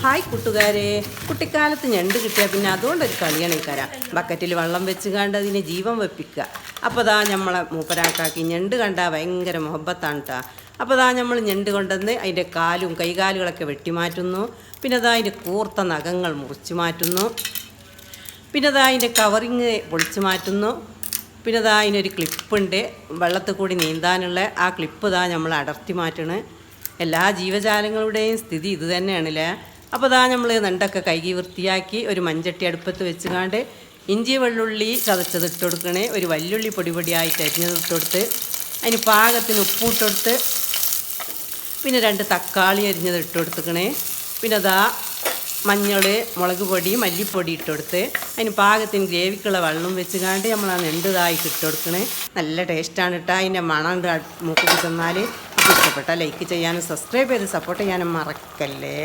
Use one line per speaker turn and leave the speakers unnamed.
Hi കൂട്ടുകാരെ, കുട്ടിക്കാലത്ത് ഞണ്ട് കിട്ടിയാൽ പിന്നെ അതുകൊണ്ടൊരു കളിയാണ് ഈ കര. ബക്കറ്റിൽ വെള്ളം വെച്ച് കണ്ട് അതിനെ ജീവൻ വെപ്പിക്കുക. അപ്പോൾ ദാ നമ്മളെ മൂപ്പരാക്കാക്കി ഞണ്ട് കണ്ടാൽ ഭയങ്കര മുഹബത്താണ് കേട്ടോ. അപ്പോൾ ദാ നമ്മൾ ഞണ്ട് കൊണ്ടുവന്ന് അതിൻ്റെ കാലും കൈകാലുകളൊക്കെ വെട്ടിമാറ്റുന്നു. പിന്നെ ദാ അതിൻ്റെ കൂർത്ത നഖങ്ങൾ മുറിച്ച് മാറ്റുന്നു. പിന്നെ ദാ അതിൻ്റെ കവറിങ് പൊളിച്ച് മാറ്റുന്നു. പിന്നെ ദാ അതിനൊരു ക്ലിപ്പുണ്ട് വെള്ളത്തിൽ കൂടി നീന്താനുള്ള. ആ ക്ലിപ്പ് ദാ നമ്മൾ അടർത്തി മാറ്റണ്. എല്ലാ ജീവജാലങ്ങളുടെയും സ്ഥിതി ഇത് തന്നെയാണല്ലേ. അപ്പോൾ ദാ നമ്മൾ നണ്ടൊക്കെ കഴുകി വൃത്തിയാക്കി ഒരു മൺചട്ടി അടുപ്പത്ത് വെച്ചുകൊണ്ട് ഇഞ്ചി വെള്ളുള്ളി ചതച്ചത് ഇട്ട് കൊടുക്കണേ. ഒരു വല്യുള്ളി പൊടിയായിട്ട് അരിഞ്ഞത് ഇട്ട് കൊടുത്ത് അതിന് പാകത്തിന് ഉപ്പിട്ട് കൊടുത്ത് പിന്നെ 2 തക്കാളി അരിഞ്ഞത് ഇട്ട് കൊടുത്തുക്കണേ. പിന്നെ ദാ മഞ്ഞൾ, മുളക് പൊടി, മല്ലിപ്പൊടി ഇട്ട് കൊടുത്ത് അതിന് പാകത്തിന് ഗ്രേവിക്കുള്ള വെള്ളം വെച്ച് കാണ്ട് നമ്മൾ ആ നെണ്ടതായിട്ട് ഇട്ട് കൊടുക്കണേ. നല്ല ടേസ്റ്റാണ് കേട്ടോ. അതിൻ്റെ മണം മൂക്ക് തന്നാൽ ഇഷ്ടപ്പെട്ടാൽ ലൈക്ക് ചെയ്യാനും സബ്സ്ക്രൈബ് ചെയ്ത് സപ്പോർട്ട് ചെയ്യാനും മറക്കല്ലേ.